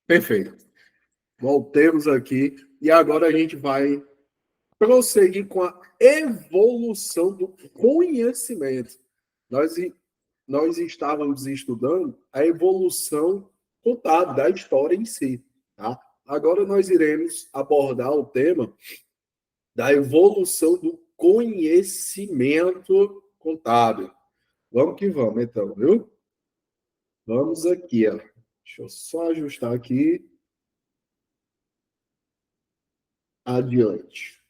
Perfeito. Voltemos aqui e agora a gente vai prosseguir com a evolução do conhecimento. Nós, nós estávamos estudando a evolução contábil da história em si. Tá? Agora nós iremos abordar o tema da evolução do conhecimento contábil. Vamos que vamos, então, viu? Vamos aqui, ó. Deixa eu só ajustar aqui. Adiante.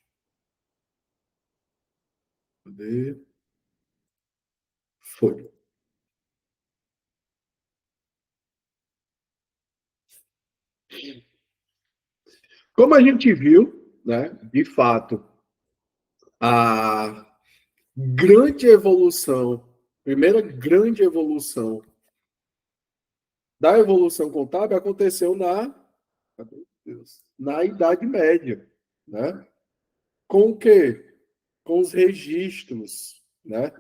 Cadê? Foi. Como a gente viu, né, de fato, a grande evolução, primeira grande evolução da evolução contábil aconteceu na Idade Média, né? Com o quê? Com os registros, né?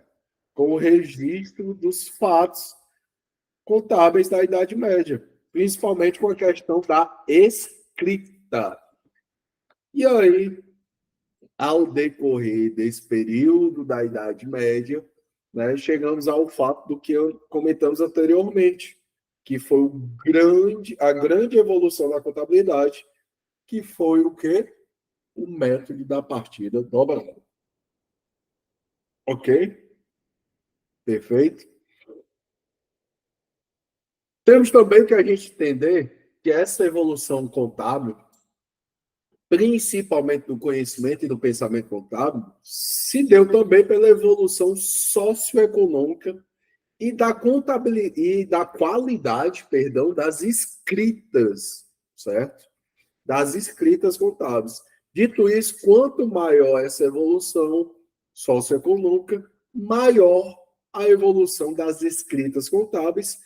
Com o registro dos fatos contábeis da Idade Média, principalmente com a questão da escrita. E aí, ao decorrer desse período da Idade Média, né, chegamos ao fato do que comentamos anteriormente, que foi a grande evolução da contabilidade, que foi o quê? O método da partida dobrada. Ok? Perfeito? Temos também que a gente entender que essa evolução contábil, principalmente do conhecimento e do pensamento contábil, se deu também pela evolução socioeconômica e da contabilidade e da qualidade, perdão, das escritas, certo? Das escritas contábeis. Dito isso, quanto maior essa evolução socioeconômica, maior a evolução das escritas contábeis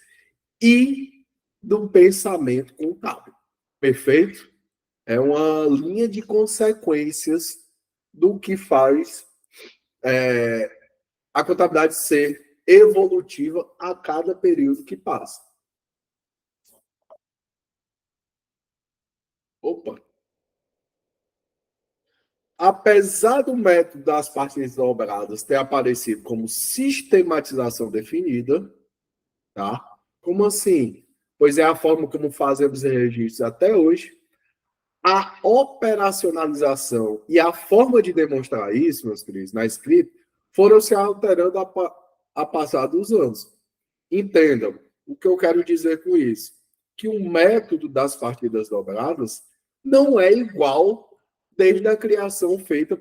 e do pensamento contábil. Perfeito? É uma linha de consequências do que faz a contabilidade ser evolutiva a cada período que passa. Opa! Apesar do método das partidas dobradas ter aparecido como sistematização definida, tá? Como assim? Pois é a forma como fazemos registros até hoje. A operacionalização e a forma de demonstrar isso, meus queridos, na escrita, foram se alterando a passar dos anos. Entendam o que eu quero dizer com isso. Que o método das partidas dobradas não é igual desde a criação feita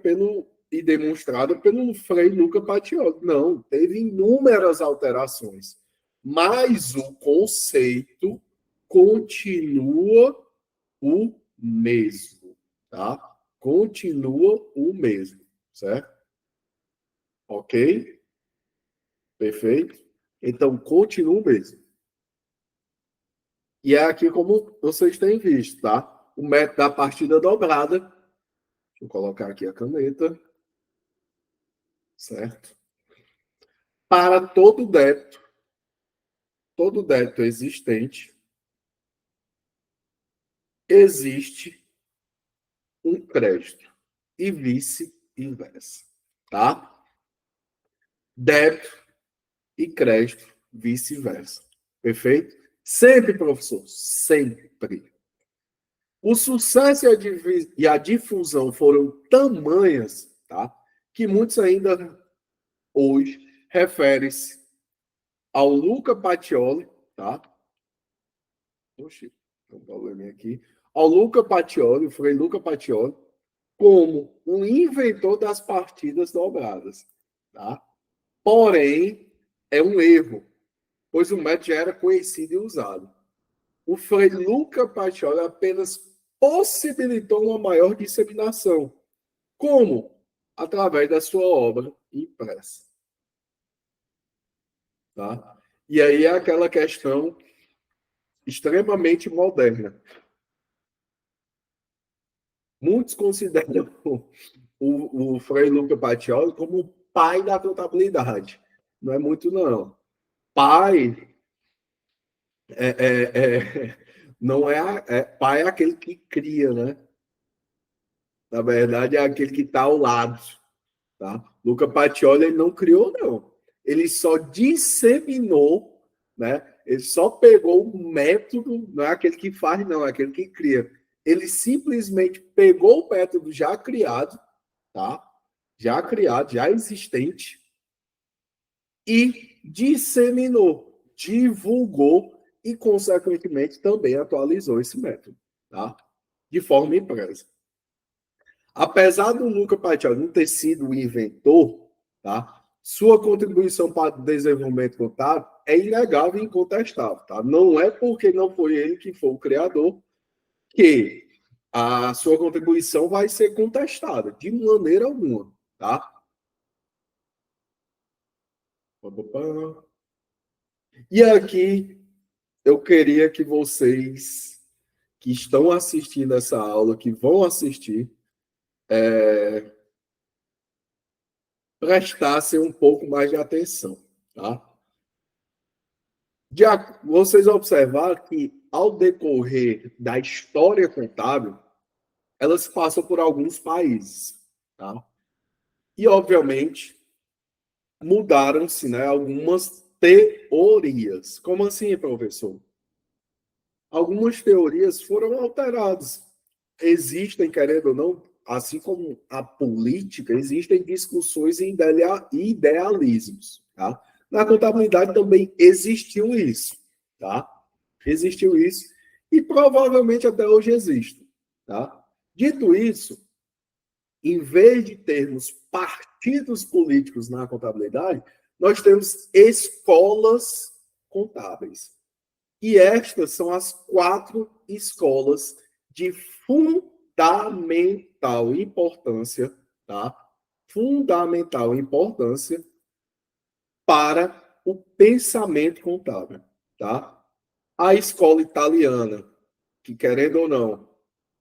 e demonstrada pelo Frei Luca Pacioli. Não, teve inúmeras alterações. Mas o conceito continua o mesmo, tá? Continua o mesmo, certo? Ok? Perfeito? Então, continua o mesmo. E é aqui como vocês têm visto, tá? O método da partida dobrada. Deixa eu colocar aqui a caneta. Certo? Para todo débito existente, existe um crédito. E vice-versa. Tá? Débito e crédito, vice-versa. Perfeito? Sempre, professor. Sempre. O sucesso e a difusão foram tamanhas, tá? Que muitos ainda hoje referem-se ao Luca Pacioli, tá? Oxi, tem um problema aqui. Ao Luca Pacioli, o Frei Luca Pacioli, como o inventor das partidas dobradas, tá? Porém, é um erro, pois o método já era conhecido e usado. O Frei Luca Pacioli apenas possibilitou uma maior disseminação. Como? Através da sua obra impressa. Tá? E aí é aquela questão extremamente moderna. Muitos consideram o Frei Luca Pacioli como o pai da contabilidade. Não é muito, não. Pai Não pai é aquele que cria, né? Na verdade, é aquele que está ao lado. Tá? Luca Pacioli ele não criou, não. Ele só disseminou, né? Ele só pegou o método, não é aquele que faz, não, é aquele que cria. Ele simplesmente pegou o método já criado, tá? Já criado, já existente, e disseminou, divulgou e, consequentemente, também atualizou esse método, tá? De forma impressa. Apesar do Luca Pacioli não ter sido o inventor, tá? Sua contribuição para o desenvolvimento contábil é inegável e incontestável. Tá? Não é porque não foi ele que foi o criador que a sua contribuição vai ser contestada, de maneira alguma. Tá? E aqui eu queria que vocês que estão assistindo essa aula, que vão assistir, prestassem um pouco mais de atenção. Tá? Vocês observaram que, ao decorrer da história contábil, elas passam por alguns países. Tá? E, obviamente, mudaram-se, né, algumas teorias. Como assim, professor? Algumas teorias foram alteradas. Existem, querendo ou não, assim como a política, existem discussões e idealismos. Tá? Na contabilidade também existiu isso. Tá? Existiu isso e provavelmente até hoje existe. Tá? Dito isso, em vez de termos partidos políticos na contabilidade, nós temos escolas contábeis. E estas são as 4 escolas de fundamental importância, tá? Fundamental importância para o pensamento contábil, tá? A escola italiana, que querendo ou não,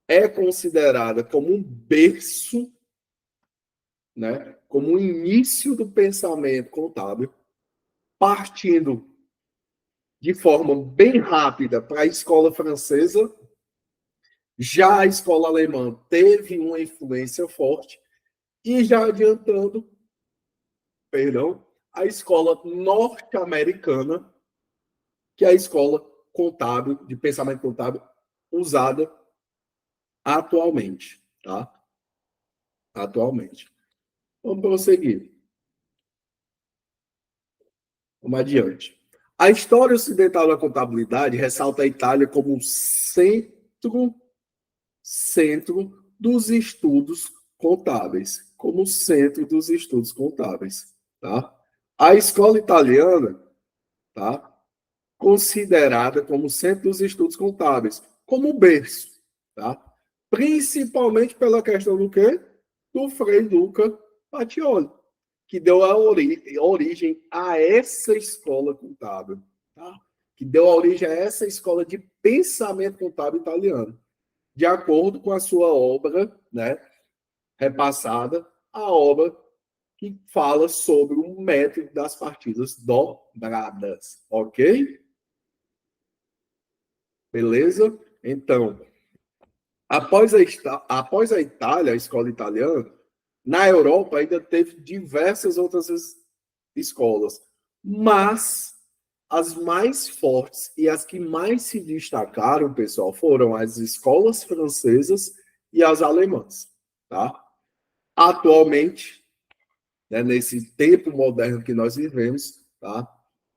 é considerada como um berço, né? Como o início do pensamento contábil, partindo de forma bem rápida para a escola francesa. Já a escola alemã teve uma influência forte e já adiantando, perdão, a escola norte-americana, que é a escola contábil, de pensamento contábil, usada atualmente, tá? Atualmente. Vamos prosseguir. Vamos adiante. A história ocidental da contabilidade ressalta a Itália como centro dos estudos contábeis, como centro dos estudos contábeis, tá? A escola italiana, tá? Considerada como centro dos estudos contábeis, como berço, tá? Principalmente pela questão do quê? Do Frei Luca Pacioli, que deu a origem a essa escola contábil, tá? Que deu a origem a essa escola de pensamento contábil italiano, de acordo com a sua obra, né, repassada, a obra que fala sobre o método das partidas dobradas, ok? Beleza? Então, após a Itália, a escola italiana, na Europa ainda teve diversas outras escolas, mas as mais fortes e as que mais se destacaram, pessoal, foram as escolas francesas e as alemãs, tá? Atualmente, né, nesse tempo moderno que nós vivemos, tá?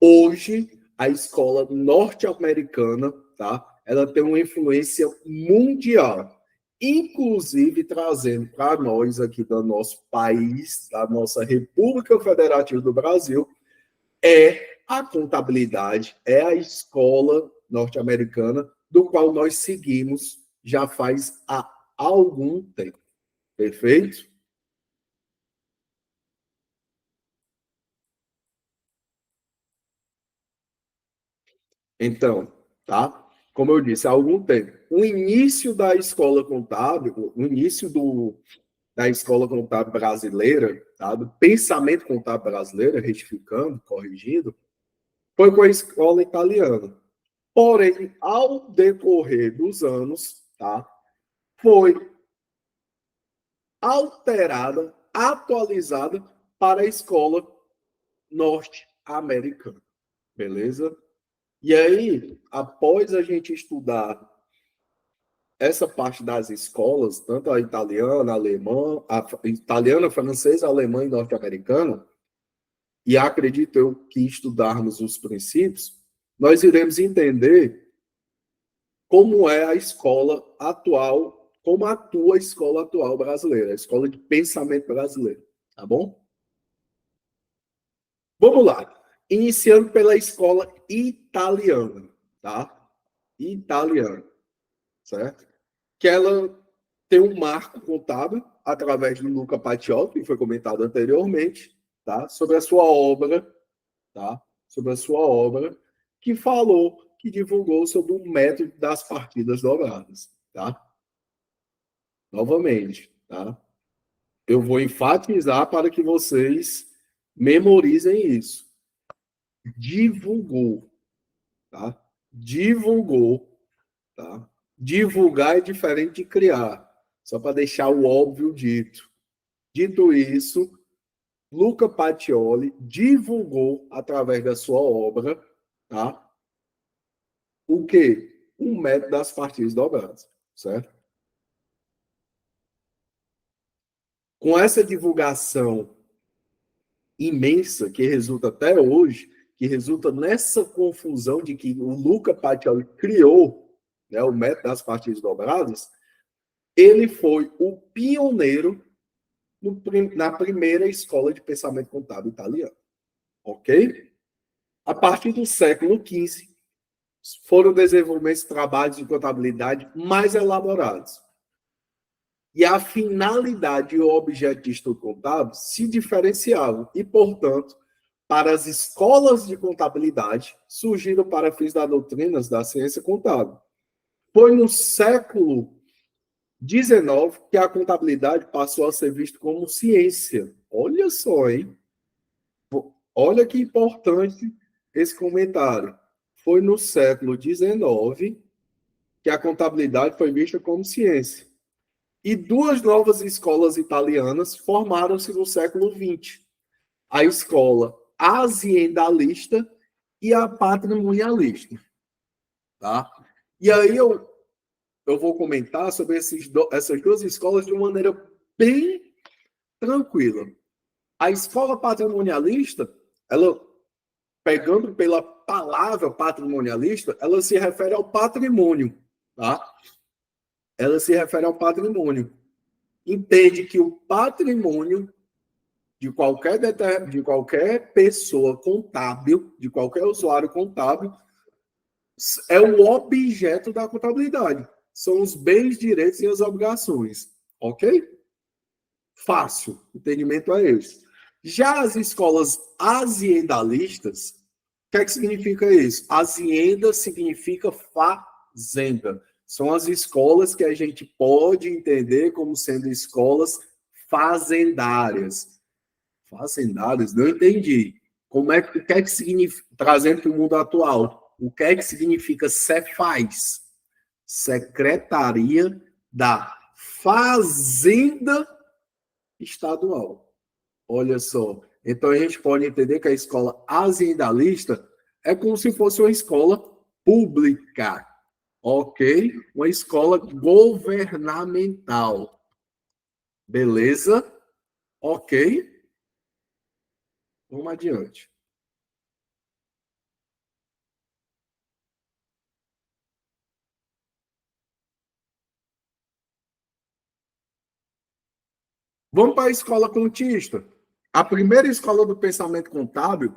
Hoje, a escola norte-americana, tá? Ela tem uma influência mundial, inclusive trazendo para nós aqui do nosso país, da nossa República Federativa do Brasil, é a contabilidade, é a escola norte-americana, do qual nós seguimos já faz há algum tempo. Perfeito? Então, tá? Como eu disse, há algum tempo. O início da escola contábil, o início da escola contábil brasileira, tá? Do pensamento contábil brasileiro, retificando, corrigindo, foi com a escola italiana, Porém, ao decorrer dos anos, tá, foi alterada, atualizada para a escola norte-americana. Beleza? E aí, após a gente estudar essa parte das escolas, tanto a italiana, a alemã, a italiana, francesa, alemã e norte-americana, e acredito eu que estudarmos os princípios, nós iremos entender como é a escola atual, como atua a escola atual brasileira, a escola de pensamento brasileiro, tá bom? Vamos lá. Iniciando pela escola italiana, tá? Italiana, certo? Que ela tem um marco contábil através do Luca Pacioli, que foi comentado anteriormente, tá? Sobre a sua obra, tá? Sobre a sua obra, que falou, que divulgou sobre o método das partidas dobradas, tá? Novamente, tá? Eu vou enfatizar para que vocês memorizem isso. Divulgou, tá? Divulgou, tá? Divulgar é diferente de criar, só para deixar o óbvio dito. Dito isso, Luca Pacioli divulgou através da sua obra, tá? O quê? Um método das partidas dobradas, certo? Com essa divulgação imensa que resulta até hoje, que resulta nessa confusão de que o Luca Pacioli criou, né, o método das partidas dobradas, ele foi o pioneiro na primeira escola de pensamento contábil italiano, ok? A partir do século XV, foram desenvolvidos trabalhos de contabilidade mais elaborados. E a finalidade e o objeto de estudo contábil se diferenciavam e, portanto, para as escolas de contabilidade, surgiram para fins das doutrinas da ciência contábil. Foi no século XIX que a contabilidade passou a ser vista como ciência. Olha só, hein? Olha que importante esse comentário. Foi no século XIX que a contabilidade foi vista como ciência. E duas novas escolas italianas formaram-se no século XX. A escola aziendalista e a patrimonialista. Tá? E aí eu vou comentar sobre essas duas escolas de uma maneira bem tranquila. A escola patrimonialista, ela, pegando pela palavra patrimonialista, ela se refere ao patrimônio. Tá? Ela se refere ao patrimônio. Entende que o patrimônio de qualquer pessoa contábil, de qualquer usuário contábil, é o objeto da contabilidade. São os bens, direitos e as obrigações. Ok? Fácil. O entendimento é esse. Já as escolas aziendalistas, o que é que significa isso? Azienda significa fazenda. São as escolas que a gente pode entender como sendo escolas fazendárias. Fazendárias? Não entendi. O que é que significa, trazendo para o mundo atual, o que é que significa Cefaz? Secretaria da Fazenda Estadual. Olha só. Então a gente pode entender que a escola aziendalista é como se fosse uma escola pública, ok? Uma escola governamental. Beleza? Ok? Vamos adiante. Vamos para a escola contista. A primeira escola do pensamento contábil,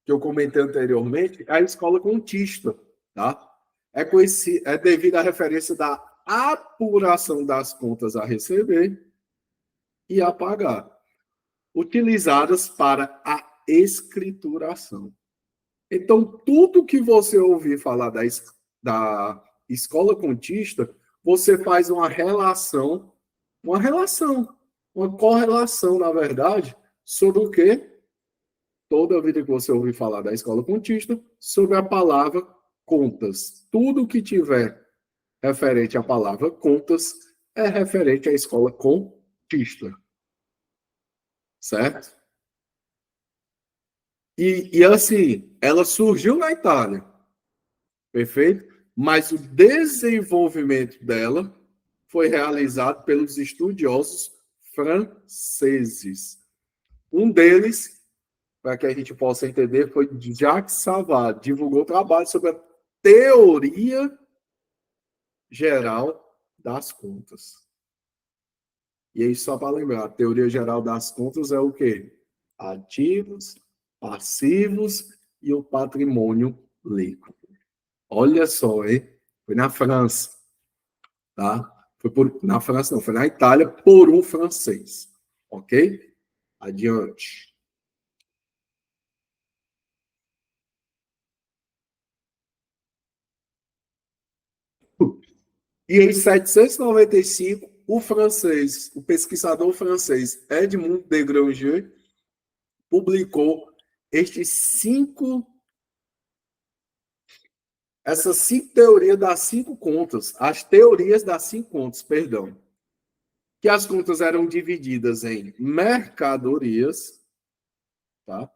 que eu comentei anteriormente, é a escola contista. Tá? É devido à referência da apuração das contas a receber e a pagar, utilizadas para a escrituração. Então, tudo que você ouvir falar da escola contista, você faz uma correlação, na verdade, sobre o quê? Toda a vida que você ouvir falar da escola contista, sobre a palavra contas. Tudo que tiver referente à palavra contas é referente à escola contista. Certo? E assim, ela surgiu na Itália. Perfeito? Mas o desenvolvimento dela foi realizado pelos estudiosos franceses. Um deles, para que a gente possa entender, foi Jacques Savard, divulgou trabalho sobre a teoria geral das contas. E aí, só para lembrar, a teoria geral das contas é o quê? Ativos, passivos e o patrimônio líquido. Olha só, hein? Foi na França, tá? Na França não, foi na Itália por um francês, ok? Adiante. E em 795, o pesquisador francês Edmond de Granger publicou essas 5 teorias das 5 contas, as teorias das 5 contas, perdão, que as contas eram divididas em mercadorias, tá?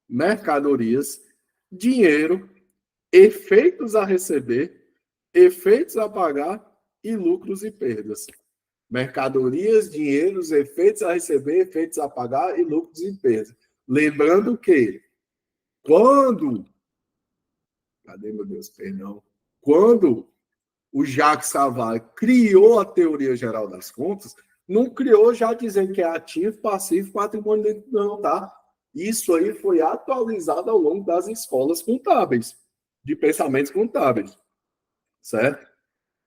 Mercadorias, dinheiro, efeitos a receber, efeitos a pagar e lucros e perdas. Mercadorias, dinheiros, efeitos a receber, efeitos a pagar e lucros e perdas. Lembrando que quando... Cadê, meu Deus? Perdão. Quando o Jacques Savard criou a teoria geral das contas, não criou já dizendo que é ativo, passivo, patrimônio, não, tá? Isso aí foi atualizado ao longo das escolas contábeis, de pensamentos contábeis, certo?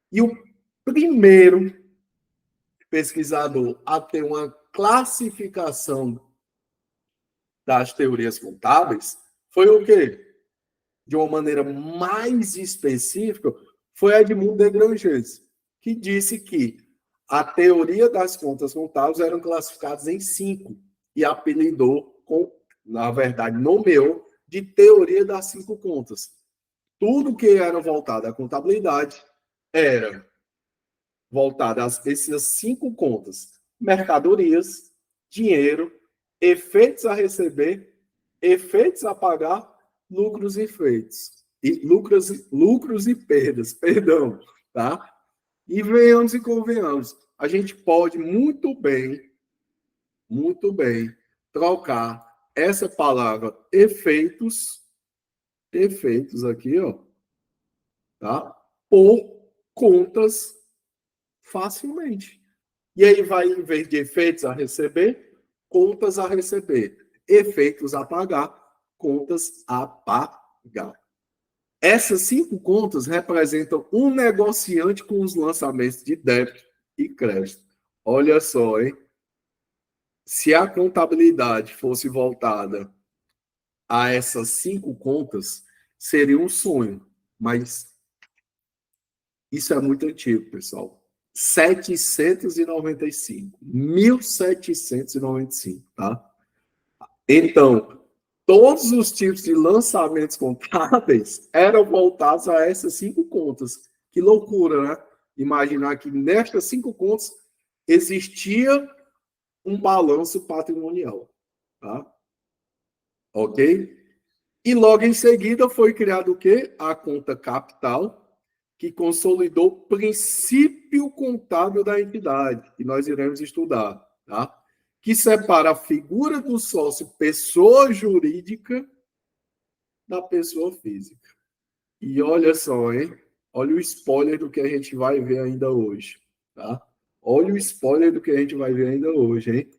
E o primeiro pesquisador a ter uma classificação das teorias contábeis foi o quê? De uma maneira mais específica, foi Edmond de Granger, que disse que a teoria das contas contábeis eram classificadas em 5 e apelidou, na verdade, nomeou de teoria das 5 contas. Tudo que era voltado à contabilidade era voltado a essas 5 contas: mercadorias, dinheiro, efeitos a receber, efeitos a pagar, lucros e efeitos. E lucros e perdas, perdão, tá? E venhamos e convenhamos, a gente pode muito bem, trocar essa palavra efeitos aqui, ó, tá? Por contas facilmente. E aí vai, em vez de efeitos a receber, contas a receber. Efeitos a pagar, contas a pagar. Essas 5 contas representam um negociante com os lançamentos de débito e crédito. Olha só, hein? Se a contabilidade fosse voltada a essas 5 contas, seria um sonho. Mas isso é muito antigo, pessoal. 795. 1795, tá? Então, todos os tipos de lançamentos contábeis eram voltados a essas 5 contas. Que loucura, né? Imaginar que nestas 5 contas existia um balanço patrimonial, tá? Ok? E logo em seguida foi criado o quê? A conta capital, que consolidou o princípio contábil da entidade, que nós iremos estudar, tá? Que separa a figura do sócio pessoa jurídica da pessoa física. E olha só, hein? Olha o spoiler do que a gente vai ver ainda hoje, tá? Olha o spoiler do que a gente vai ver ainda hoje, hein?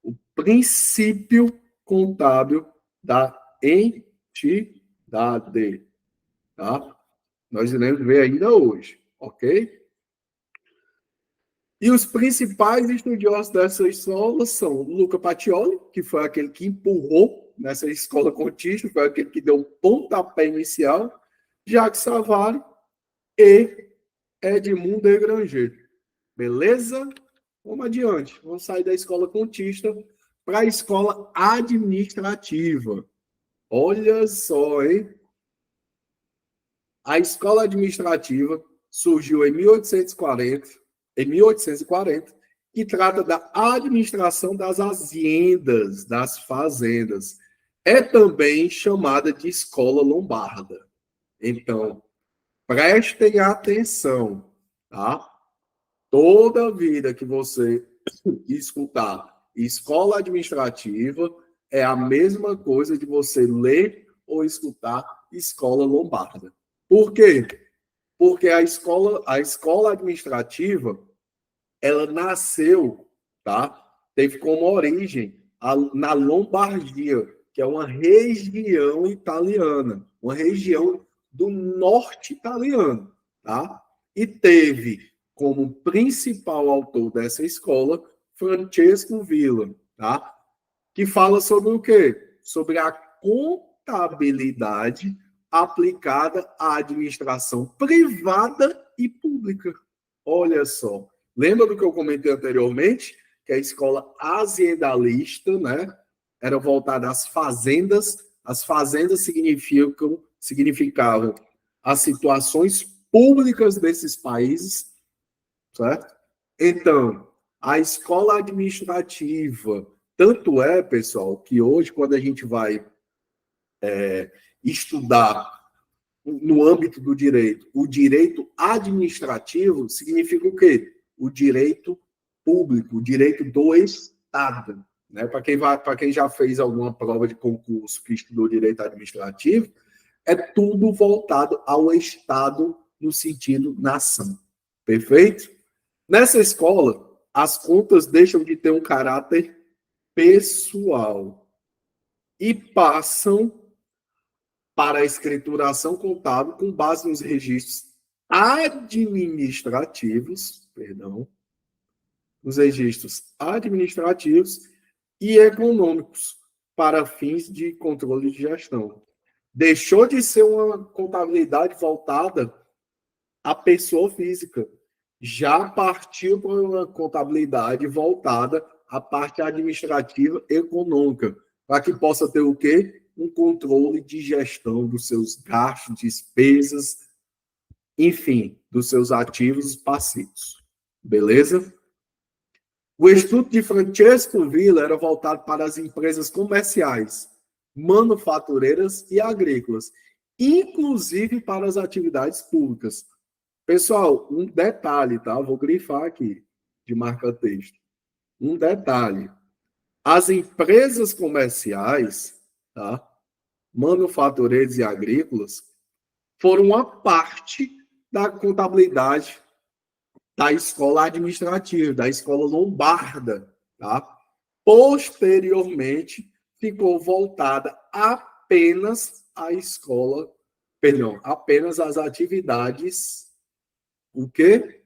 O princípio contábil da entidade, tá? Nós iremos ver ainda hoje, ok? E os principais estudiosos dessa escola são Luca Pacioli, que foi aquele que empurrou nessa escola contista, foi aquele que deu o pontapé inicial, Jacques Savary e Edmond de Granger. Beleza? Vamos adiante. Vamos sair da escola contista para a escola administrativa. Olha só, hein? A escola administrativa surgiu em 1840, que trata da administração das haciendas, das fazendas. É também chamada de escola lombarda. Então, prestem atenção, tá? Toda vida que você escutar escola administrativa é a mesma coisa de você ler ou escutar escola lombarda. Por quê? Porque a escola administrativa, ela nasceu, tá? Teve como origem na Lombardia, que é uma região italiana, uma região do norte italiano, tá? E teve como principal autor dessa escola Francesco Villa, tá? Que fala sobre o quê? Sobre a contabilidade aplicada à administração privada e pública. Olha só. Lembra do que eu comentei anteriormente? Que a escola aziendalista, né, era voltada às fazendas. As fazendas significavam as situações públicas desses países, certo? Então, a escola administrativa, tanto é, pessoal, que hoje, quando a gente vai estudar no âmbito do direito, o direito administrativo significa o quê? O direito público, o direito do Estado. Né? Para quem já fez alguma prova de concurso que estudou direito administrativo, é tudo voltado ao Estado no sentido nação. Perfeito? Nessa escola, as contas deixam de ter um caráter pessoal e passam para a escrituração contábil com base nos registros administrativos, e econômicos para fins de controle de gestão. Deixou de ser uma contabilidade voltada à pessoa física, já partiu para uma contabilidade voltada à parte administrativa econômica, para que possa ter o quê? Um controle de gestão dos seus gastos, despesas, enfim, dos seus ativos e passivos. Beleza? O estudo de Francesco Villa era voltado para as empresas comerciais, manufatureiras e agrícolas, inclusive para as atividades públicas. Pessoal, um detalhe, tá? Vou grifar aqui, de marca-texto. Um detalhe. As empresas comerciais, tá? Manufatureiras e agrícolas, foram uma parte da contabilidade da escola administrativa, da escola lombarda, tá? Posteriormente, ficou voltada apenas à escola, apenas às atividades, o quê?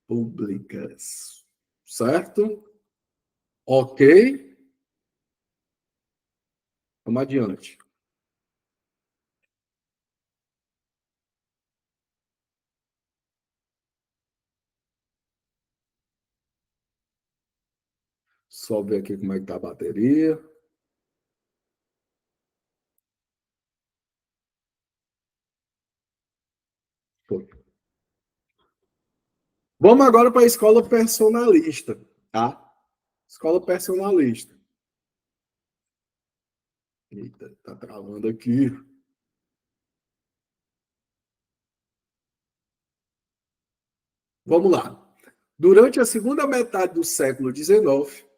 Públicas. Certo? Ok? Vamos adiante. Só ver aqui como é que tá a bateria. Foi. Vamos agora para a escola personalista, tá? Escola personalista. Eita, tá travando aqui. Vamos lá. Durante a segunda metade do século XIX,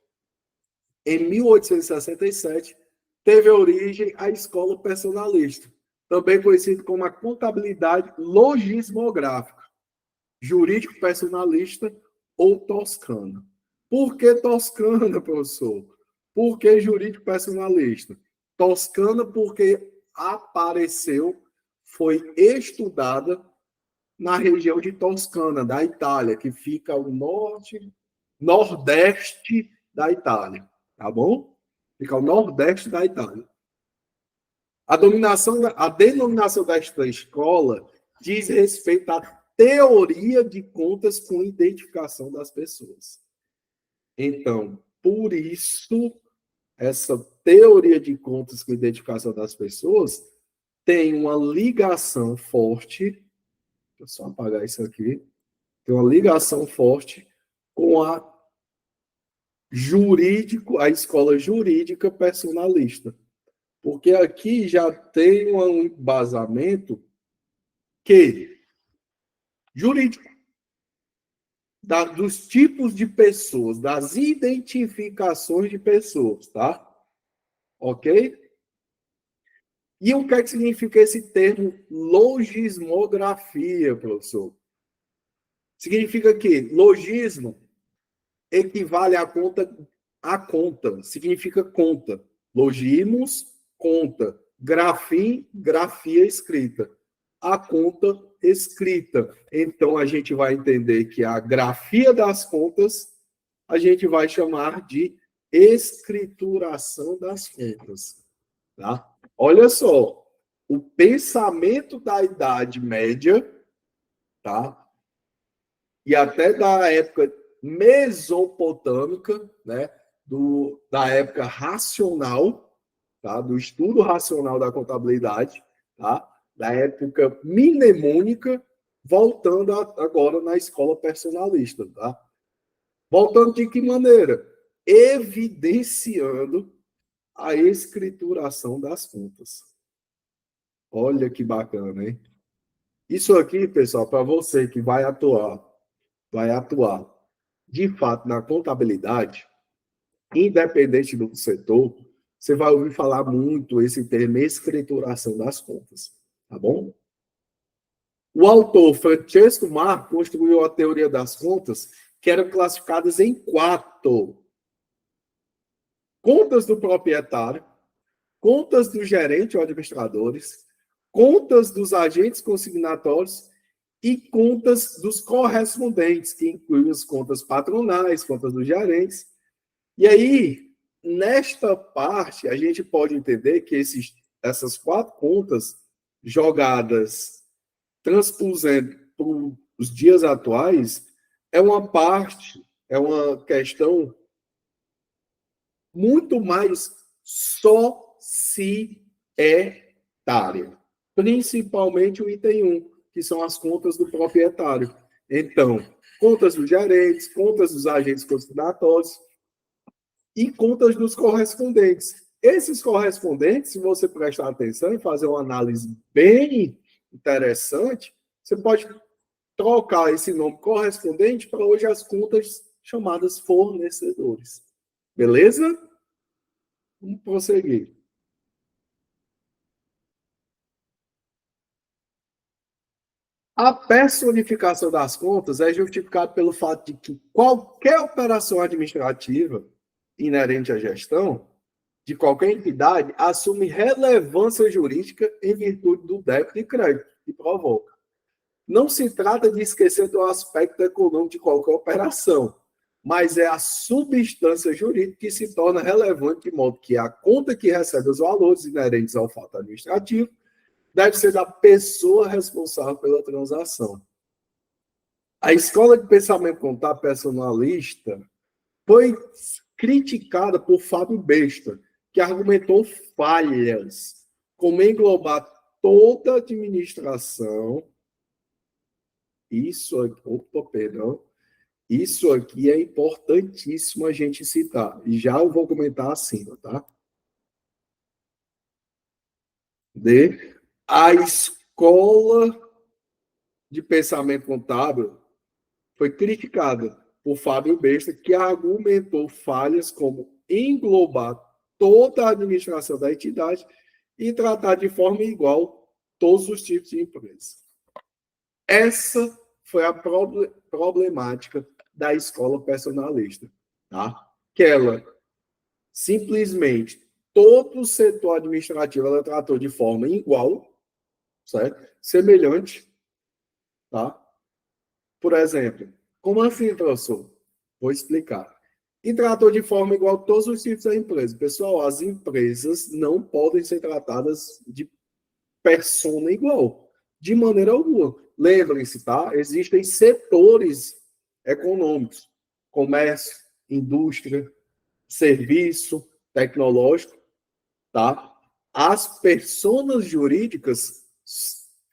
em 1867, teve origem a escola personalista, também conhecida como a contabilidade logismográfica, jurídico personalista ou toscana. Por que toscana, professor? Por que jurídico personalista? Toscana porque apareceu, foi estudada na região de Toscana, da Itália, que fica ao nordeste da Itália, tá bom? Fica ao nordeste da Itália. A denominação desta escola diz respeito à teoria de contas com identificação das pessoas. Então, por isso, essa teoria de contas com identificação das pessoas tem uma ligação forte, deixa eu só apagar isso aqui, tem uma ligação forte com a escola jurídica personalista. Porque aqui já tem um embasamento que jurídico, dos tipos de pessoas, das identificações de pessoas, tá? Ok? E o que é que significa esse termo logismografia, professor? Significa que logismo equivale a conta, significa conta. Logismos, conta. Grafim, grafia escrita. A conta escrita. Então, a gente vai entender que a grafia das contas a gente vai chamar de escrituração das contas. Tá? Olha só, o pensamento da Idade Média, tá? E até da época mesopotâmica, né? Da época racional, tá? Do estudo racional da contabilidade, tá? Da época mnemônica, voltando agora na escola personalista, tá? Voltando de que maneira? Evidenciando a escrituração das contas. Olha que bacana, hein? Isso aqui, pessoal, para você que vai atuar de fato na contabilidade, independente do setor, você vai ouvir falar muito esse termo escrituração das contas, tá bom? O autor Francesco Marco construiu a teoria das contas, que eram classificadas em 4: contas do proprietário, contas do gerente ou administradores, contas dos agentes consignatórios e contas dos correspondentes, que incluem as contas patronais, contas dos gerentes. E aí, nesta parte, a gente pode entender que essas 4 contas jogadas, transpusendo para os dias atuais, é uma questão muito mais societária, principalmente o item 1, que são as contas do proprietário. Então, contas dos gerentes, contas dos agentes consignatórios e contas dos correspondentes. Esses correspondentes, se você prestar atenção e fazer uma análise bem interessante, você pode trocar esse nome correspondente para hoje as contas chamadas fornecedores. Beleza? Vamos prosseguir. A personificação das contas é justificada pelo fato de que qualquer operação administrativa inerente à gestão de qualquer entidade assume relevância jurídica em virtude do débito e crédito que provoca. Não se trata de esquecer do aspecto econômico de qualquer operação, mas é a substância jurídica que se torna relevante, de modo que a conta que recebe os valores inerentes ao fato administrativo deve ser da pessoa responsável pela transação. A escola de pensamento contábil personalista foi criticada por Fábio Besta, que argumentou falhas, como englobar toda a administração. Isso aqui é importantíssimo a gente citar. E já eu vou comentar acima, tá? A escola de pensamento contábil foi criticada por Fábio Besta, que argumentou falhas como englobar toda a administração da entidade e tratar de forma igual todos os tipos de empresa. Essa foi a problemática da escola personalista, tá? Que ela simplesmente todo o setor administrativo ela tratou de forma igual, certo? Semelhante, tá? Por exemplo, como assim, professor? Vou explicar. E tratou de forma igual todos os tipos da empresa. Pessoal, as empresas não podem ser tratadas de persona igual, de maneira alguma. Lembrem-se, tá? Existem setores econômicos, comércio, indústria, serviço, tecnológico, tá? As personas jurídicas,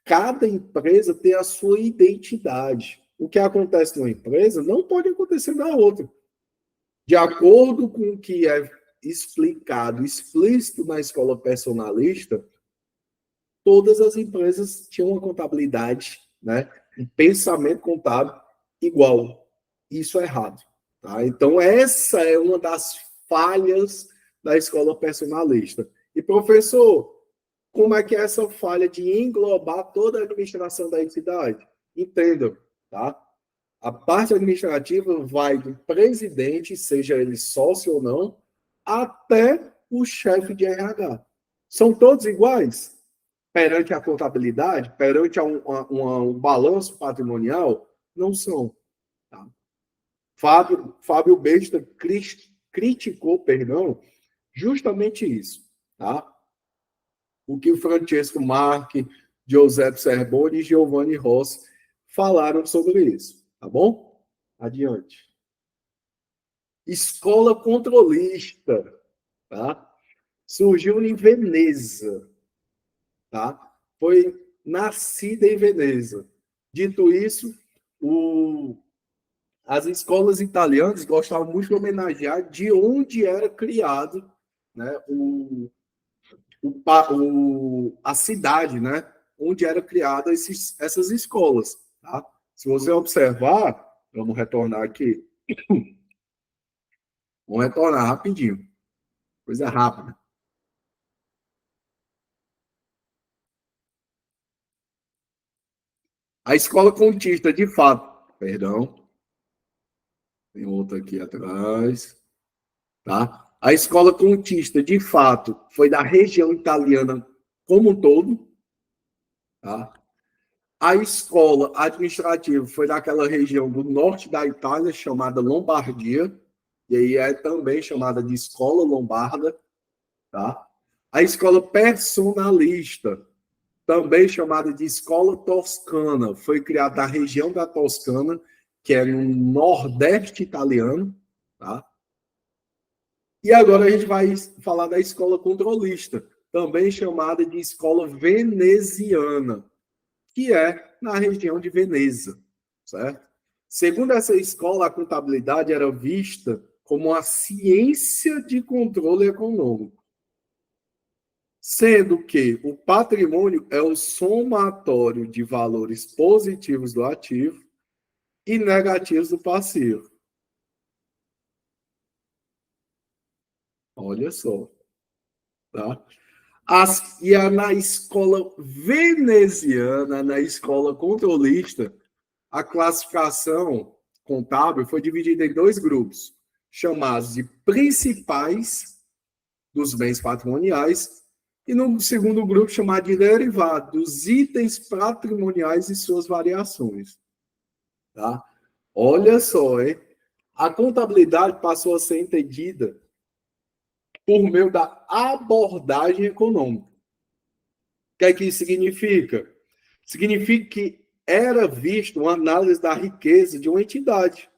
cada empresa tem a sua identidade. O que acontece numa empresa não pode acontecer na outra. De acordo com o que é explicado, explícito na escola personalista, todas as empresas tinham uma contabilidade, né, um pensamento contábil igual. Isso é errado. Tá? Então, essa é uma das falhas da escola personalista. E, professor, como é que é essa falha de englobar toda a administração da entidade? Entenda, tá? A parte administrativa vai do presidente, seja ele sócio ou não, até o chefe de RH. São todos iguais? Perante a contabilidade, perante um balanço patrimonial? Não são. Tá? Fábio Besta criticou, perdão, justamente isso. Tá? O que o Francesco Marchi, Giuseppe Cerboni e Giovanni Rossi falaram sobre isso. Tá bom? Adiante. Escola controlista, tá? Surgiu em Veneza, tá? Foi nascida em Veneza. Dito isso, as escolas italianas gostavam muito de homenagear de onde era criado, né, a cidade, né, onde eram criadas essas escolas. Tá? Se você observar, vamos retornar aqui. Vamos retornar rapidinho. Coisa rápida. A escola contista, de fato, perdão, tem outra aqui atrás, tá? A escola contista, de fato, foi da região italiana como um todo, tá? A escola administrativa foi daquela região do norte da Itália, chamada Lombardia, e aí é também chamada de escola lombarda, tá? A escola personalista, também chamada de escola toscana, foi criada na região da Toscana, que é no nordeste italiano, tá? E agora a gente vai falar da escola controlista, também chamada de escola veneziana, que é na região de Veneza, certo? Segundo essa escola, a contabilidade era vista como a ciência de controle econômico, sendo que o patrimônio é o somatório de valores positivos do ativo e negativos do passivo. Olha só, tá? Na escola veneziana, na escola controlista, a classificação contábil foi dividida em dois grupos, chamados de principais dos bens patrimoniais e no segundo grupo chamado de derivado, dos itens patrimoniais e suas variações. Tá? Olha só, hein? A contabilidade passou a ser entendida por meio da abordagem econômica. O que é que isso significa? Significa que era visto uma análise da riqueza de uma entidade,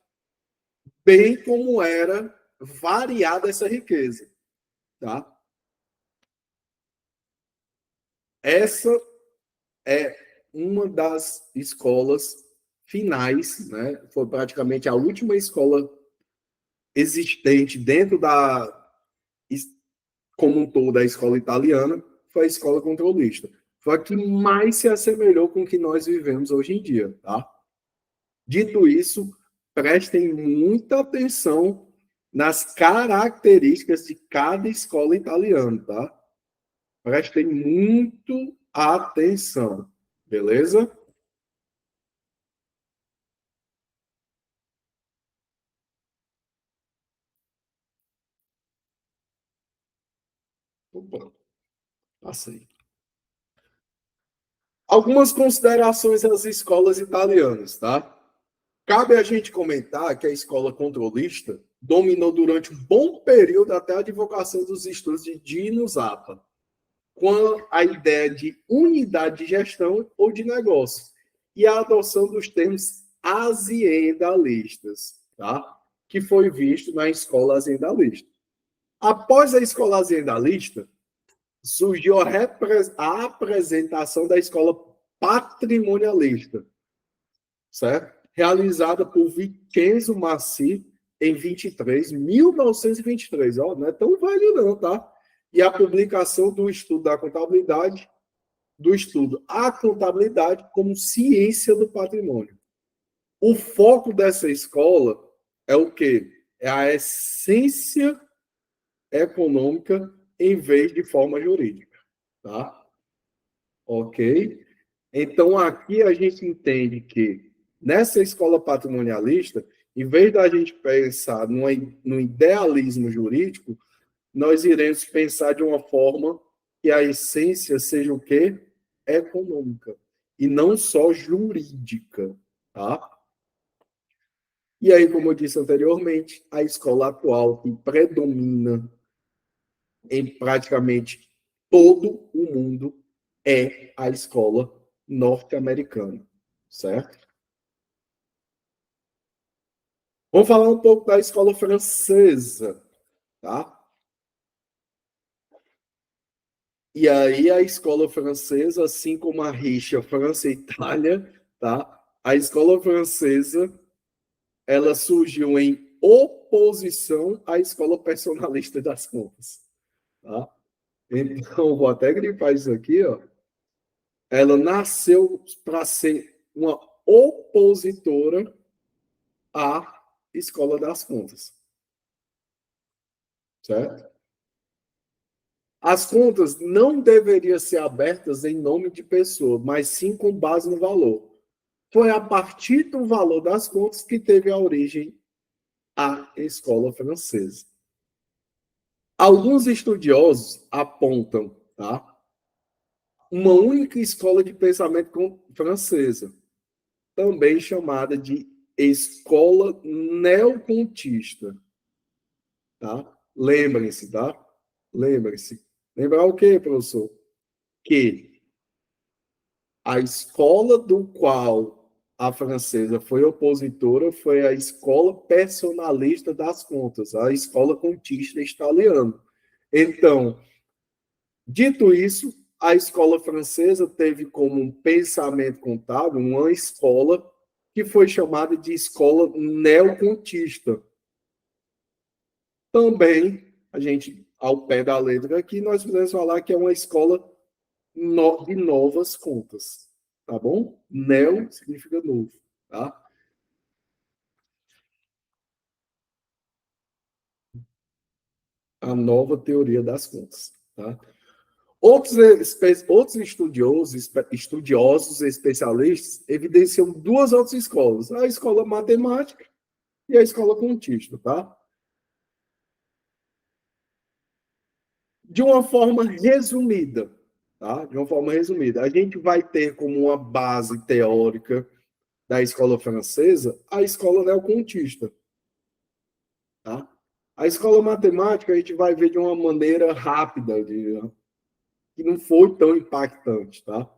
bem como era variada essa riqueza. Tá? Essa é uma das escolas finais, né? Foi praticamente a última escola existente dentro da como um todo da escola italiana, foi a escola controlista. Foi a que mais se assemelhou com o que nós vivemos hoje em dia, tá? Dito isso, prestem muita atenção nas características de cada escola italiana, tá? Prestem muito atenção, beleza? Opa, passei. Algumas considerações às escolas italianas, tá? Cabe a gente comentar que a escola controlista dominou durante um bom período até a advocação dos estudos de Dino Zappa, com a ideia de unidade de gestão ou de negócio, e a adoção dos termos aziendalistas, tá? Que foi visto na escola aziendalista. Após a escola aziendalista, surgiu a apresentação da escola patrimonialista, certo? Realizada por Vincenzo Massi em 1923. Ó, não é tão velho não, tá? E a publicação do estudo da contabilidade, do estudo A Contabilidade como Ciência do Patrimônio. O foco dessa escola é o quê? É a essência econômica em vez de forma jurídica, tá? Ok? Então, aqui a gente entende que nessa escola patrimonialista, em vez da gente pensar no idealismo jurídico, nós iremos pensar de uma forma que a essência seja o quê? Econômica, e não só jurídica, tá? E aí, como eu disse anteriormente, a escola atual que predomina em praticamente todo o mundo é a escola norte-americana, certo? Vamos falar um pouco da escola francesa, tá? E aí a escola francesa, assim como a rixa França e Itália, tá? A escola francesa, ela surgiu em oposição à escola personalista das contas, tá? Então, vou até grifar isso aqui, ó. Ela nasceu para ser uma opositora à escola das contas, certo? As contas não deveriam ser abertas em nome de pessoa, mas sim com base no valor. Foi a partir do valor das contas que teve a origem a escola francesa. Alguns estudiosos apontam, tá, uma única escola de pensamento francesa, também chamada de escola neocontista, tá? Lembrem-se, tá? Lembrem-se. Lembrar o quê, professor? Que a escola do qual a francesa foi opositora foi a escola personalista das contas, a escola contista italiana. Então, dito isso, a escola francesa teve como um pensamento contábil uma escola que foi chamada de escola neocontista. Também, a gente, ao pé da letra aqui, nós podemos falar que é uma escola de novas contas, tá bom? Neo significa novo, tá? A nova teoria das contas, tá? Outros estudiosos especialistas evidenciam duas outras escolas, a escola matemática e a escola contista, tá? De uma forma resumida, tá? De uma forma resumida, a gente vai ter como uma base teórica da escola francesa a escola neocontista, tá? A escola matemática a gente vai ver de uma maneira rápida, que não foi tão impactante, tá?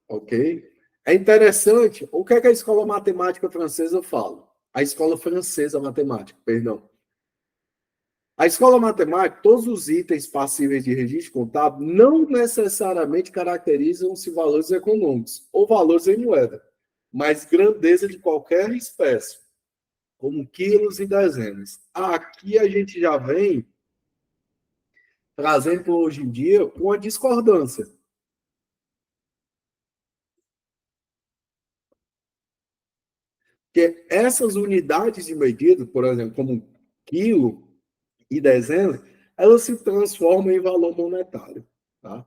Ok? É interessante, o que é que a escola matemática francesa fala? A escola francesa matemática, perdão. A escola matemática, todos os itens passíveis de registro contábil não necessariamente caracterizam-se valores econômicos ou valores em moeda, mas grandeza de qualquer espécie, como quilos e dezenas. Aqui a gente já vem trazendo hoje em dia uma discordância. Que essas unidades de medida, por exemplo, como quilo e dezena, elas se transformam em valor monetário. Tá?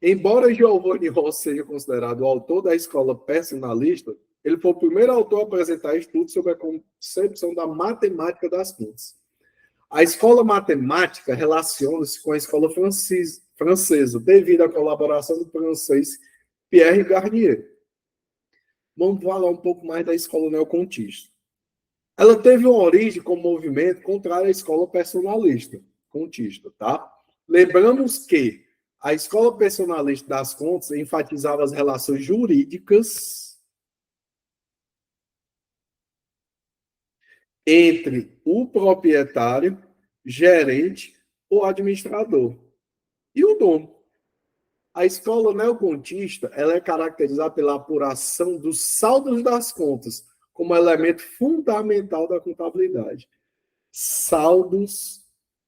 Embora Giovanni Rossi seja considerado o autor da escola personalista, ele foi o primeiro autor a apresentar estudos sobre a concepção da matemática das contas. A escola matemática relaciona-se com a escola francesa, devido à colaboração do francês Pierre Garnier. Vamos falar um pouco mais da escola neocontista. Ela teve uma origem como movimento contrário à escola personalista, contista, tá? Lembramos que a escola personalista das contas enfatizava as relações jurídicas entre o proprietário, gerente o administrador e o dono. A escola neocontista ela é caracterizada pela apuração dos saldos das contas como elemento fundamental da contabilidade. Saldos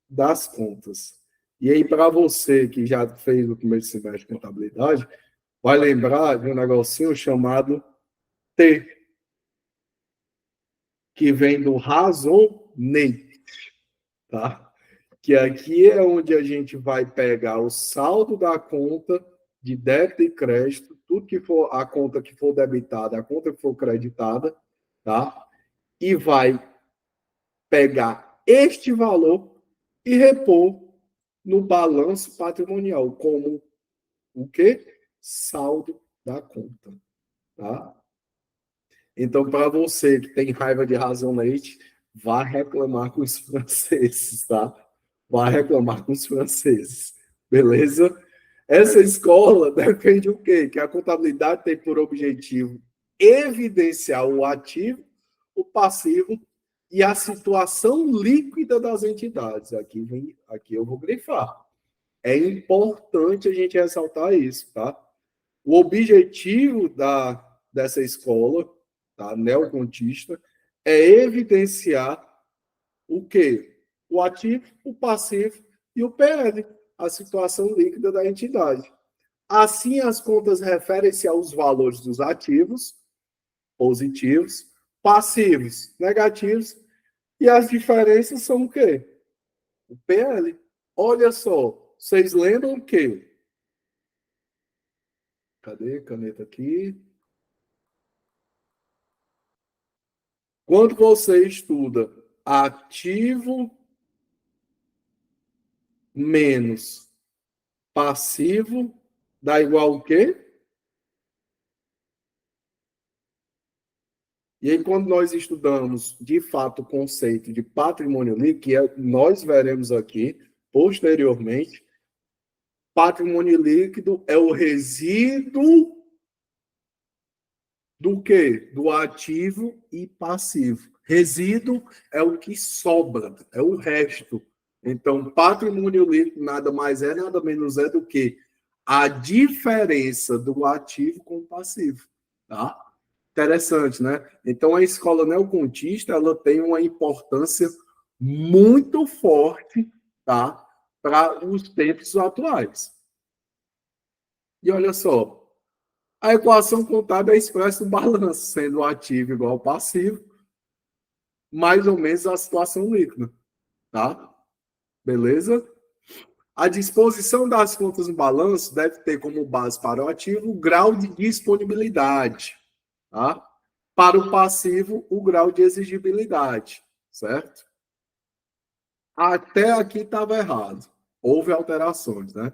das contas. E aí, para você que já fez o primeiro semestre de contabilidade, vai lembrar de um negocinho chamado T, que vem do razonete, tá? Que aqui é onde a gente vai pegar o saldo da conta de débito e crédito, tudo que for a conta que for debitada, a conta que for creditada, tá? E vai pegar este valor e repor no balanço patrimonial como o quê? Saldo da conta, tá? Então, para você que tem raiva de razão-leite, vá reclamar com os franceses, tá? Vá reclamar com os franceses, beleza? Essa escola defende o quê? Que a contabilidade tem por objetivo evidenciar o ativo, o passivo e a situação líquida das entidades. Aqui eu vou grifar. É importante a gente ressaltar isso, tá? O objetivo dessa escola, tá, neocontista, é evidenciar o quê? O ativo, o passivo e o PL, a situação líquida da entidade. Assim, as contas referem-se aos valores dos ativos, positivos, passivos, negativos, e as diferenças são o quê? O PL. Olha só, vocês lembram que... Cadê a caneta aqui? Quando você estuda ativo menos passivo, dá igual o quê? E aí, quando nós estudamos, de fato, o conceito de patrimônio líquido, que nós veremos aqui posteriormente, patrimônio líquido é o resíduo do quê? Do ativo e passivo. Resíduo é o que sobra, é o resto. Então, patrimônio líquido nada mais é, nada menos é do que a diferença do ativo com o passivo, tá? Interessante, né? Então, a escola neocontista, ela tem uma importância muito forte, tá? Para os tempos atuais. E olha só, a equação contábil é expressa no balanço, sendo o ativo igual ao passivo, mais ou menos a situação líquida, tá? Beleza? A disposição das contas no balanço deve ter como base para o ativo o grau de disponibilidade, tá? Para o passivo, o grau de exigibilidade, certo? Até aqui estava errado. Houve alterações, né?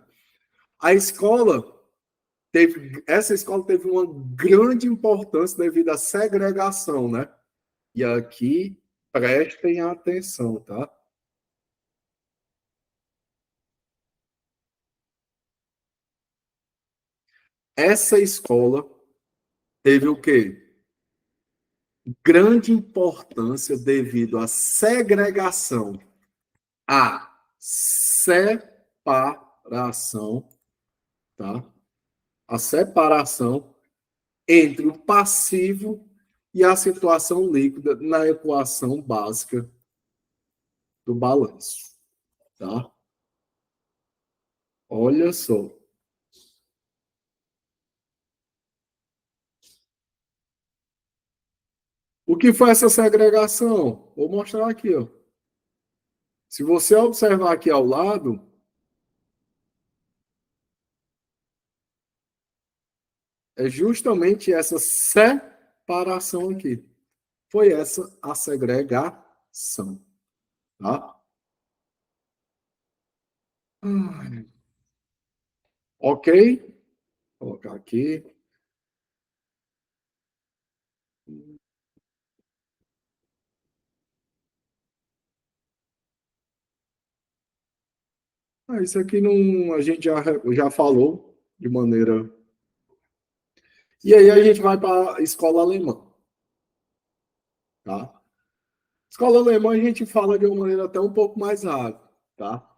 A escola essa escola teve uma grande importância devido à segregação, né? E aqui prestem atenção, tá? Essa escola teve o quê? Grande importância devido à segregação, à separação, tá? A separação entre o passivo e a situação líquida na equação básica do balanço, tá? Olha só. O que foi essa segregação? Vou mostrar aqui, ó. Se você observar aqui ao lado, é justamente essa separação aqui. Foi essa a segregação, tá? Ok? Vou colocar aqui. Isso aqui não, a gente já falou de maneira. E aí a gente vai para a escola alemã, tá? Escola alemã a gente fala de uma maneira até um pouco mais rápida, tá?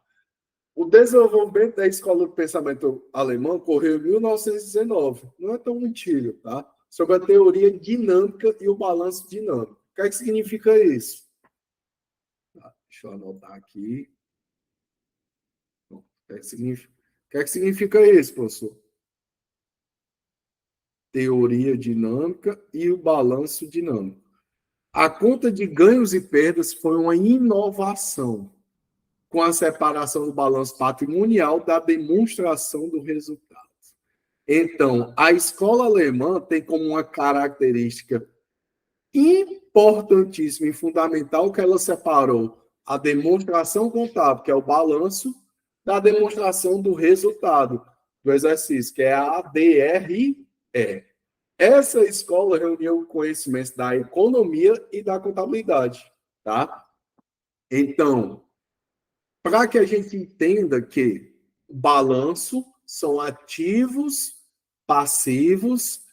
O desenvolvimento da escola do pensamento alemã ocorreu em 1919. Não é tão antigo, tá? Sobre a teoria dinâmica e o balanço dinâmico. O que é que significa isso? Deixa eu anotar aqui. O que é que significa isso, professor? Teoria dinâmica e o balanço dinâmico. A conta de ganhos e perdas foi uma inovação com a separação do balanço patrimonial da demonstração do resultado. Então, a escola alemã tem como uma característica importantíssima e fundamental que ela separou a demonstração contábil, que é o balanço, da demonstração do resultado do exercício, que é a DRE. Essa escola reuniu conhecimentos da economia e da contabilidade, tá? Então, para que a gente entenda que balanço são ativos, passivos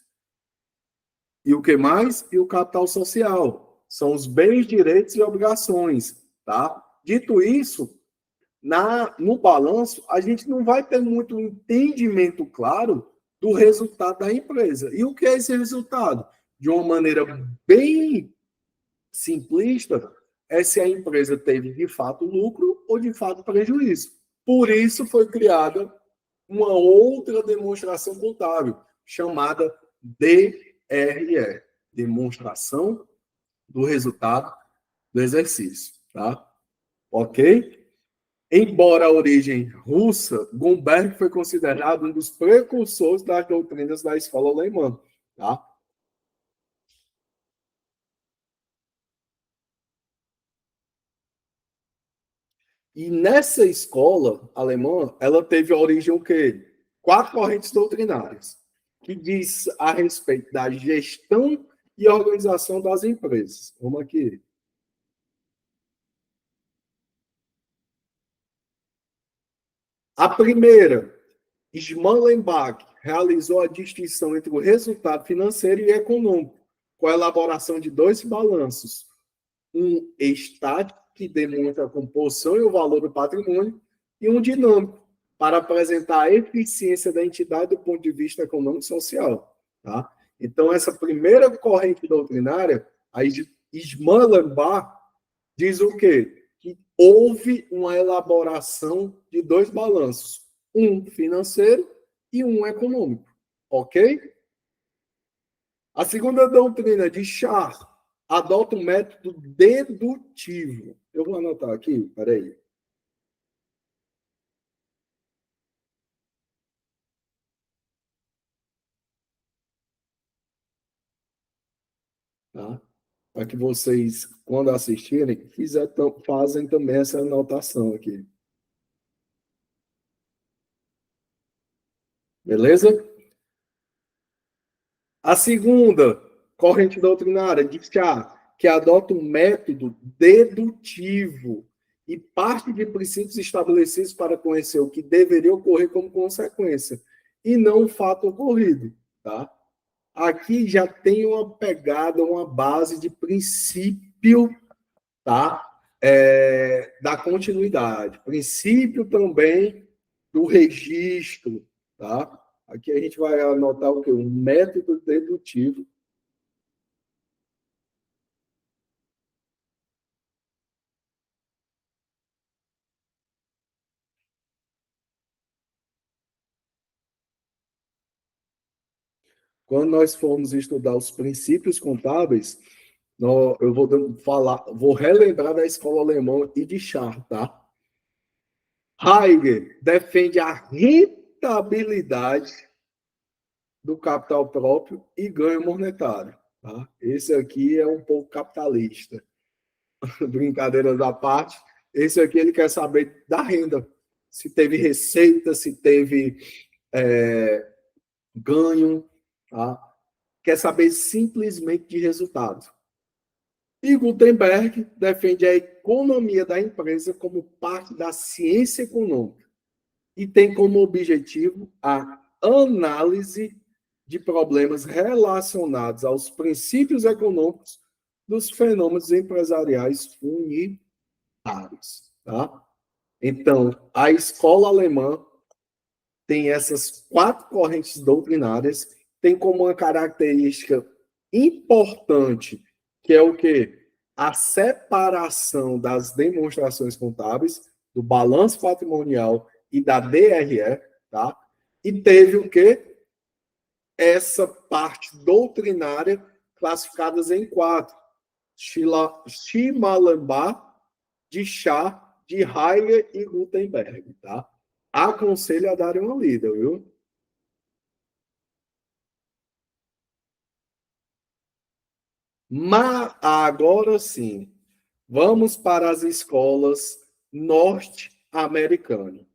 e o que mais? E o capital social. São os bens, direitos e obrigações, tá? Dito isso, no balanço, a gente não vai ter muito entendimento claro do resultado da empresa. E o que é esse resultado? De uma maneira bem simplista, é se a empresa teve de fato lucro ou de fato prejuízo. Por isso foi criada uma outra demonstração contábil, chamada DRE, demonstração do resultado do exercício, tá? Ok? Embora a origem russa, Gomberg foi considerado um dos precursores das doutrinas da escola alemã, tá? E nessa escola alemã, ela teve a origem o quê? 4 correntes doutrinárias, que diz a respeito da gestão e organização das empresas. Vamos aqui. A primeira, Schmallenbach, realizou a distinção entre o resultado financeiro e econômico, com a elaboração de 2 balanços. Um estático, que demonstra a composição e o valor do patrimônio, e um dinâmico, para apresentar a eficiência da entidade do ponto de vista econômico e social. Tá? Então, essa primeira corrente doutrinária, a Schmallenbach, diz o quê? Que houve uma elaboração de 2 balanços, um financeiro e um econômico. Ok? A segunda doutrina de Char adota o método dedutivo. Eu vou anotar aqui, peraí. Tá? Para que vocês, quando assistirem, fazem também essa anotação aqui. Beleza? A segunda corrente doutrinária diz que adota um método dedutivo e parte de princípios estabelecidos para conhecer o que deveria ocorrer como consequência, e não o fato ocorrido. Tá? Aqui já tem uma pegada, uma base de princípio, tá? Da continuidade. Princípio também do registro, tá? Aqui a gente vai anotar o quê? Um método dedutivo. Quando nós formos estudar os princípios contábeis, eu vou relembrar da escola alemã e de Char, tá? Heidegger defende a rentabilidade do capital próprio e ganho monetário. Tá? Esse aqui é um pouco capitalista. Brincadeiras à parte. Esse aqui ele quer saber da renda. Se teve receita, se teve ganho. Tá? Quer saber simplesmente de resultado. E Gutenberg defende a economia da empresa como parte da ciência econômica e tem como objetivo a análise de problemas relacionados aos princípios econômicos dos fenômenos empresariais unitários. Tá? Então, a escola alemã tem essas 4 correntes doutrinárias, tem como uma característica importante, que é o quê? A separação das demonstrações contábeis, do balanço patrimonial e da DRE, tá? E teve o quê? Essa parte doutrinária classificadas em 4. Shimalambá, de Chá, de Heyer e Gutenberg, tá? Aconselho a darem uma lida, viu? Mas agora sim, vamos para as escolas norte-americanas.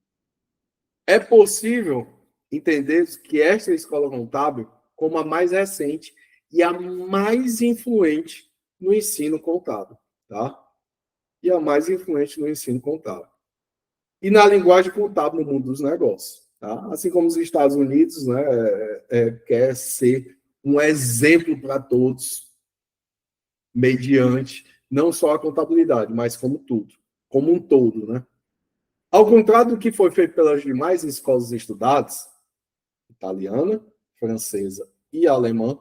É possível entender que esta escola contábil como a mais recente e a mais influente no ensino contábil, tá? E a mais influente no ensino contábil. E na linguagem contábil no mundo dos negócios, tá? Assim como os Estados Unidos, né, quer ser um exemplo para todos, mediante não só a contabilidade, mas como tudo, como um todo, né? Ao contrário do que foi feito pelas demais escolas estudadas, italiana, francesa e alemã,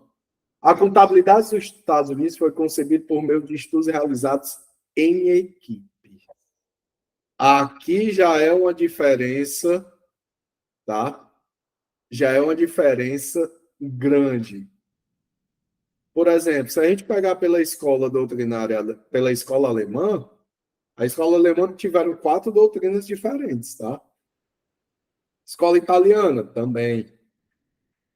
a contabilidade dos Estados Unidos foi concebida por meio de estudos realizados em equipe. Aqui já é uma diferença, tá? Já é uma diferença grande. Por exemplo, se a gente pegar pela escola doutrinária, pela escola alemã, a escola alemã tiveram 4 doutrinas diferentes, tá? Escola italiana também.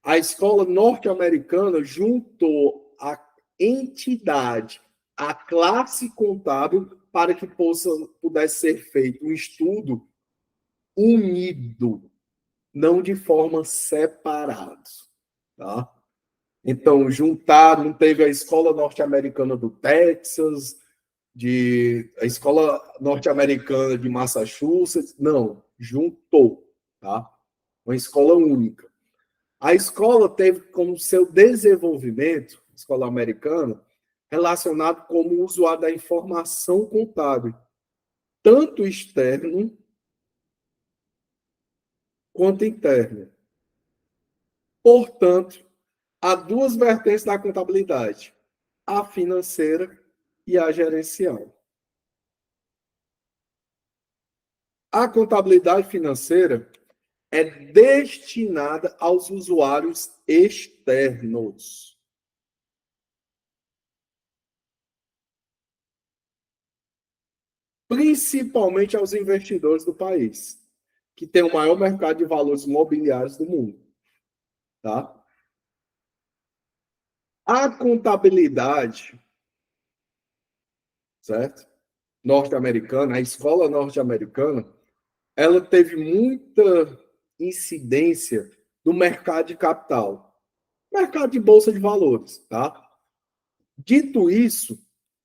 A escola norte-americana juntou a entidade, a classe contábil, para que pudesse ser feito um estudo unido, não de forma separada, tá? Então, juntaram, teve a escola norte-americana do Texas, a escola norte-americana de Massachusetts, não, juntou, tá? Uma escola única. A escola teve como seu desenvolvimento, a escola americana, relacionado como usuário da informação contábil, tanto externo quanto interno. Portanto, há 2 vertentes da contabilidade, a financeira e a gerencial. A contabilidade financeira é destinada aos usuários externos. Principalmente aos investidores do país, que tem o maior mercado de valores imobiliários do mundo. Tá? A contabilidade, certo? Norte-americana, a escola norte-americana, ela teve muita incidência no mercado de capital, mercado de bolsa de valores, tá? Dito isso,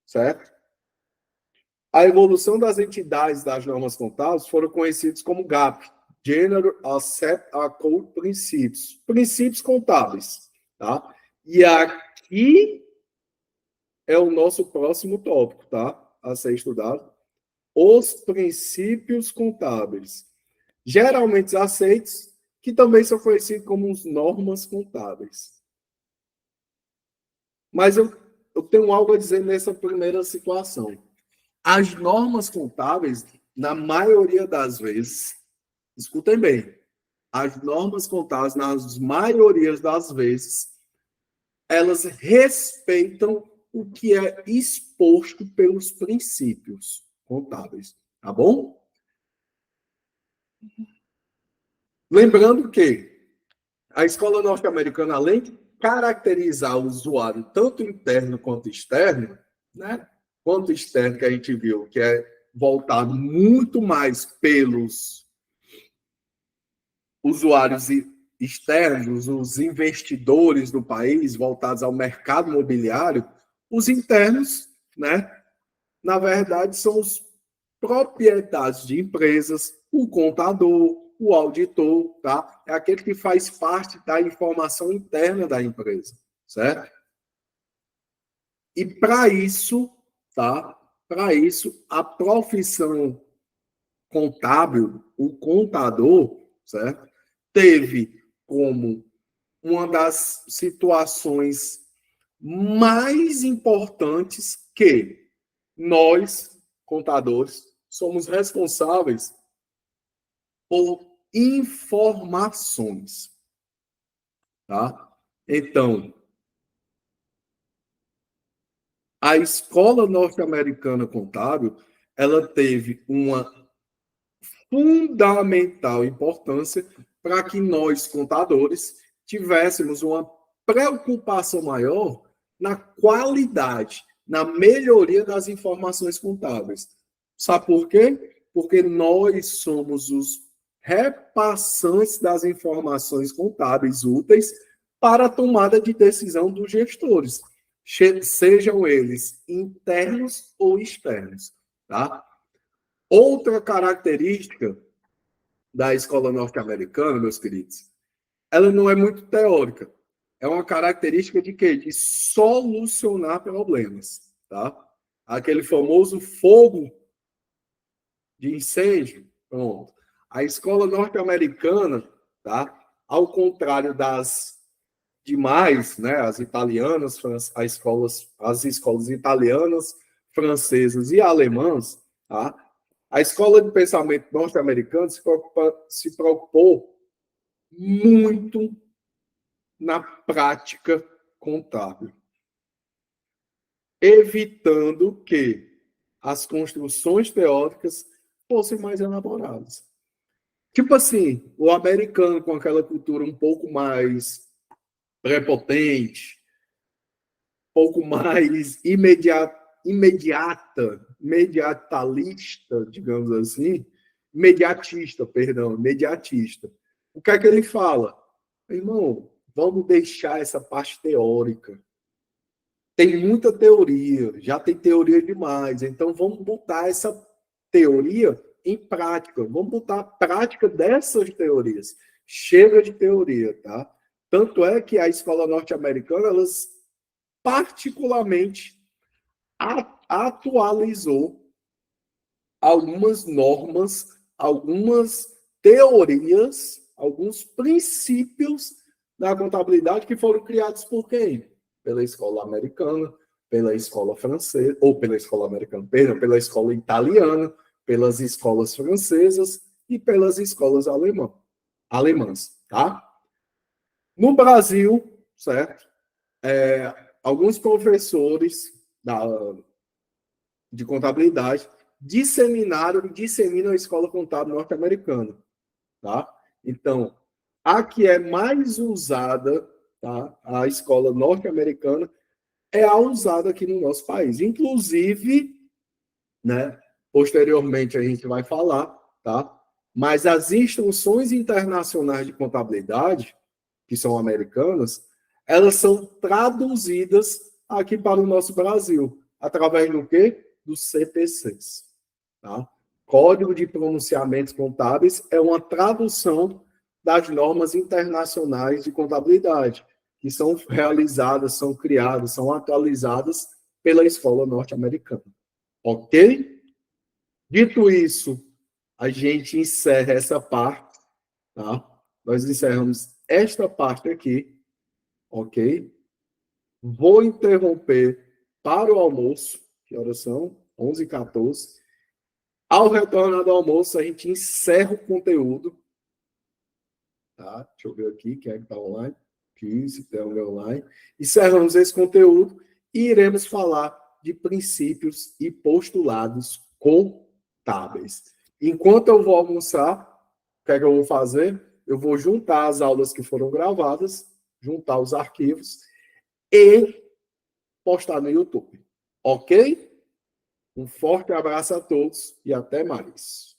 certo? A evolução das entidades das normas contábeis foram conhecidos como GAP, General Accept Code Princípios, princípios contábeis, tá? E aqui é o nosso próximo tópico, tá? A ser estudado. Os princípios contábeis, geralmente aceitos, que também são conhecidos como as normas contábeis. Mas eu tenho algo a dizer nessa primeira situação. As normas contábeis, na maioria das vezes, escutem bem, as normas contábeis, nas maiorias das vezes, elas respeitam o que é exposto pelos princípios contábeis, tá bom? Lembrando que a escola norte-americana, além de caracterizar o usuário tanto interno quanto externo, né? Quanto externo que a gente viu, que é voltado muito mais pelos usuários externos, os investidores do país voltados ao mercado imobiliário, os internos, né? Na verdade, são os proprietários de empresas, o contador, o auditor, tá? É aquele que faz parte da informação interna da empresa, certo? E para isso, tá? Para isso, a profissão contábil, o contador, certo? Teve como uma das situações mais importantes que nós, contadores, somos responsáveis por informações, tá? Então, a escola norte-americana contábil, ela teve uma fundamental importância para que nós, contadores, tivéssemos uma preocupação maior na qualidade, na melhoria das informações contábeis. Sabe por quê? Porque nós somos os repassantes das informações contábeis úteis para a tomada de decisão dos gestores, sejam eles internos ou externos, tá? Outra característica da escola norte-americana, meus queridos, ela não é muito teórica. É uma característica de quê? De solucionar problemas, tá? Aquele famoso fogo de incêndio, pronto. A escola norte-americana, tá? Ao contrário das demais, né? As italianas, as escolas italianas, francesas e alemãs, tá? A escola de pensamento norte-americana se preocupou muito na prática contábil, evitando que as construções teóricas fossem mais elaboradas. Tipo assim, o americano com aquela cultura um pouco mais prepotente, um pouco mais imediatalista, digamos assim, imediatista. O que é que ele fala? Irmão, vamos deixar essa parte teórica. Tem muita teoria, já tem teoria demais, então vamos botar essa teoria em prática, vamos botar a prática dessas teorias. Chega de teoria, tá? Tanto é que a escola norte-americana, elas particularmente atualizou algumas normas, algumas teorias, alguns princípios da contabilidade que foram criados por quem? Pela escola americana, pela escola francesa, ou pela escola americana, perdão, pela escola italiana, pelas escolas francesas e pelas escolas alemãs, tá? No Brasil, certo? Alguns professores de contabilidade disseminam a escola contábil norte-americana, tá? Então, a que é mais usada, tá? A escola norte-americana é a usada aqui no nosso país. Inclusive, né? Posteriormente a gente vai falar, tá? Mas as instruções internacionais de contabilidade, que são americanas, elas são traduzidas aqui para o nosso Brasil, através do quê? Dos CPCs, tá? Código de Pronunciamentos Contábeis é uma tradução das normas internacionais de contabilidade, que são realizadas, são criadas, são atualizadas pela escola norte-americana. Ok? Dito isso, a gente encerra essa parte, tá? Nós encerramos esta parte aqui, ok? Vou interromper para o almoço, que horas são? 11h14. Ao retornar do almoço, a gente encerra o conteúdo, tá? Deixa eu ver aqui quem é que está online. Aqui, se tem alguém online. Encerramos esse conteúdo e iremos falar de princípios e postulados contábeis. Enquanto eu vou almoçar, o que é que eu vou fazer? Eu vou juntar as aulas que foram gravadas, juntar os arquivos e postar no YouTube. Ok? Um forte abraço a todos e até mais.